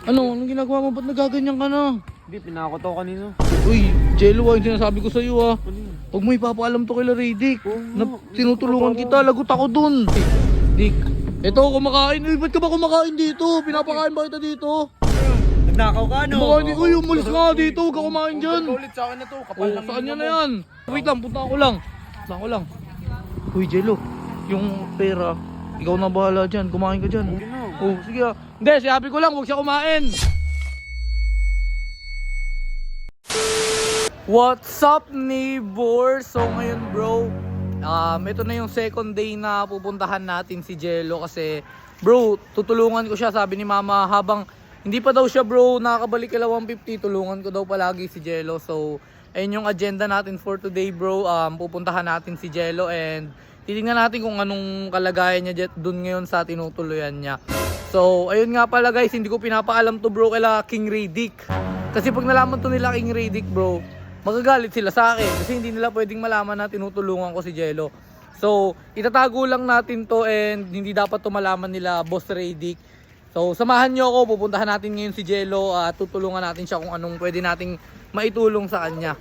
Ano? Anong ginagawa mo? Ba't nagaganyan ka na? Hindi, pinakot ako kanina. Uy, Jello, yung sinasabi ko sa'yo Ano yun? Huwag mo ipapaalam to kay Radic. Oo Na nga, tinutulungan hindi ko kita, lagot ako dun. Dick, eto kumakain. Uy, ba't ka ba kumakain dito? Pinapakain ba kita dito? Nagnakaw ka, no? Uy, umalis ka nga dito. Huwag ka kumain dyan. Ulit sa akin na to, kapal Oh, lang saan yung yan na yan? Wait lang, punta ko lang. Punta ko lang. Uy, Jello, yung pera, ikaw na bahala dyan. Kumain ka dyan. Sige na. Oh, sige ah. Hindi, sabi ko lang, huwag siya kumain. What's up, neighbor? So ngayon bro, ito na yung second day na pupuntahan natin si Jello kasi bro, tutulungan ko siya, sabi ni mama, habang hindi pa daw siya bro nakakabalik kay 150, tulungan ko daw palagi si Jello. So ayun yung agenda natin for today bro, pupuntahan natin si Jello and titingnan natin kung anong kalagayan niya dun ngayon sa tinutuluyan niya. So ayun nga pala guys, hindi ko pinapaalam to bro kila King Radic. Kasi pag nalaman to nila King Radic bro, magagalit sila sa akin kasi hindi nila pwedeng malaman na tinutulungan ko si Jello. So, itatago lang natin to and hindi dapat to malaman nila Boss Radic. So, samahan nyo ako, pupuntahan natin ngayon si Jello at tutulungan natin siya kung anong pwede nating maitulong sa kanya.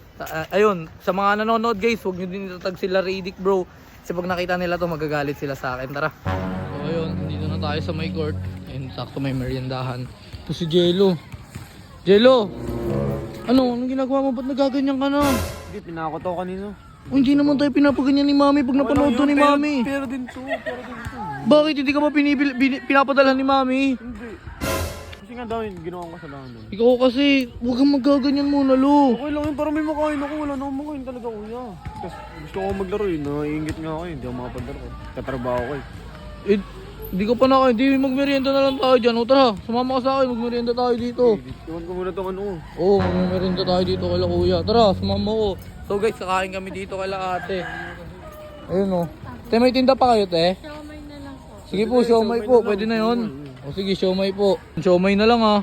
Ayun, sa mga nanonood guys, huwag nyo din itatag sila Radic bro. Kasi pag nakita nila to magagalit sila sa akin. Tara. So, ayun, dito na tayo sa may court. Ayun, sakto may meriendahan. Ito si Jello. Jello! Ano? Anong ginagawa mo? Ba't nagaganyan ka na? Hindi, pinakot ako kanina. Hindi naman tayo pinapaganyan ni Mami pag napanood to ni Mami. Pero din to, pero din to. Bakit hindi ka ba pinapadala ni Mami? Hindi. Kasi nga daw yung ginawa ko sa langan. Ikaw kasi, huwag kang magaganyan muna, lo. Okay lang yun, para may makain ako. Wala na akong makain talaga, kuya. Kasi gusto ko maglaro eh. Naiingit nga ako eh. Hindi ako makapaglaro. Katrabaho ko eh. Eh, hindi ka pa na hindi magmerienda na lang tayo dyan. O tara, sumama ka sa akin, magmerienda tayo dito. Iwan ko muna itong ano ko. Oo, magmerienda tayo dito kay kuya. Tara, sumama ko. So guys, kakain kami dito kay ate. Ayun o. Te, may tinda pa kayo, te? Siomay na lang po. Sige po, siomay po. Pwede na yun. O sige, siomay po. Siomay na lang ha.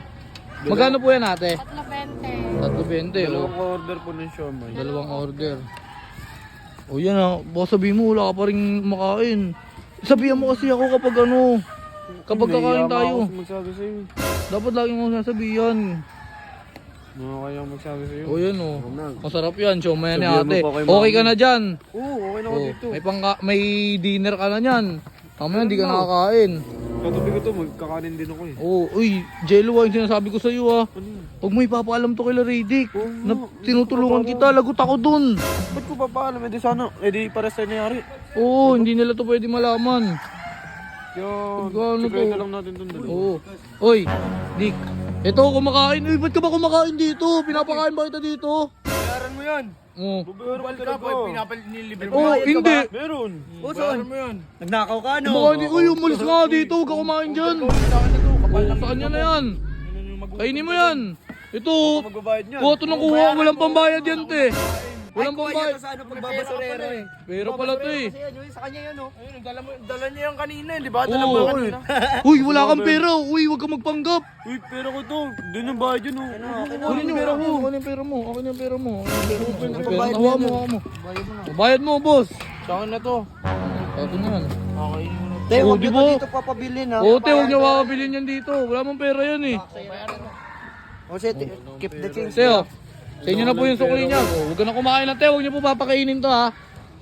Magkano po yan ate? 3.20. 3.20. Dalawang order po ng siomay. Dalawang order. O yan ha. Baka sabihin mo, wala ka pa rin makain. Sabihan mo kasi ako kapag ano, kapag kakain tayo. Ako magsabi sa'yo. Dapat lagi mo sasabihan. Kaya magsabi sa'yo. O yan o. Wala. Masarap yan, siomay ni Sabihan mo ate. pa kay Okay ka mami. na dyan. Oo, okay na ako O, dito. may dinner ka na yan. Mamaya hindi ka nakakain. Katabi ko to, magkakanin din ako eh. Oh, uy, Jello, yung sinasabi ko sa'yo Ano yun? Huwag mo ipapaalam to kay Radic. Oo Na nga, tinutulungan hindi ko kita, lagot ako dun. Ba't ko papaalam? Eh di sana, eh di para sa nangyari. Oo, hindi nila to pwede malaman. Yun, Ano sikreto to? lang natin dun. Oo. Oy, Dick. Ito, kumakain. Uy, ba't ka ba kumakain dito? Pinapakain ba kita dito? Bayaran mo yan. Oo. Bubuharan Ka ba, nilibre mo. Oh, hindi. Meron. Bayaran mo yan. Nagnakaw ka, Baka hindi. Uy, umalis ka nga dito. Huwag ka kumain dyan. Ulit sa akin na to, kapal Oh, lang saan yung yan na yan? Kainin mo yan. Ito, Magbabayad niyan. kuha to ng kuha. Walang pambayad yan, te. Walang pambayad. Sa ano, pagbabasurero eh. Pero pala to eh. Sa kanya yan, oh. Ayun, dala niya yung kanina, di ba? Dala Oo. mo kanina. Uy, wala kang pera. Uy, huwag kang magpanggap. Uy, pera ko to. Doon yung bayad yun, oh. Kunin yung pera mo. Kunin yung pera mo. Kunin yung pera mo. Hawa mo, hawa mo. Bayad mo, boss. Sa akin na to. Ito na yan. Okay. Te, huwag niyo to dito papabilin, ha. Oo, te, huwag niyo makakabilin yan dito. Wala mong pera yan eh. O, sige, keep the change. Teo, sa inyo na po yung sukli niya. Oh, huwag ka na kumain ng te. Huwag niyo po papakainin to ha.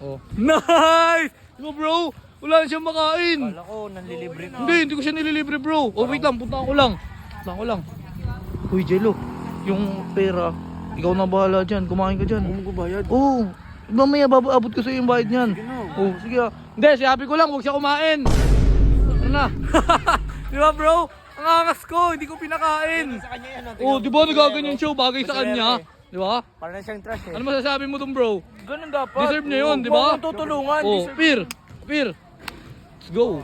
Oh. Nice! Diba bro? Wala na siyang makain. Kala ko, nanlilibre na. Hindi ko siya nililibre bro. Oh, wait lang, punta ko lang. Punta ko lang. Uy, Jello, yung pera, ikaw na bahala dyan. Kumain ka dyan. Kung magbabayad. Oo. Mamaya abot ko sa yung bayad niyan. Sige na. Oh, sige ah. Hindi, sabi ko lang, huwag siya kumain. Ano na? Di ba bro? Ang angas ko, hindi ko pinakain. Sa kanya yan, Oh, di ba nagaganyan show bagay sa kanya? Di ba? Para na siyang trash, eh. Ano masasabi mo dun bro? Ganun dapat. Deserve niya yun, di ba? Huwag mong tutulungan. Oh, Pir. Let's go.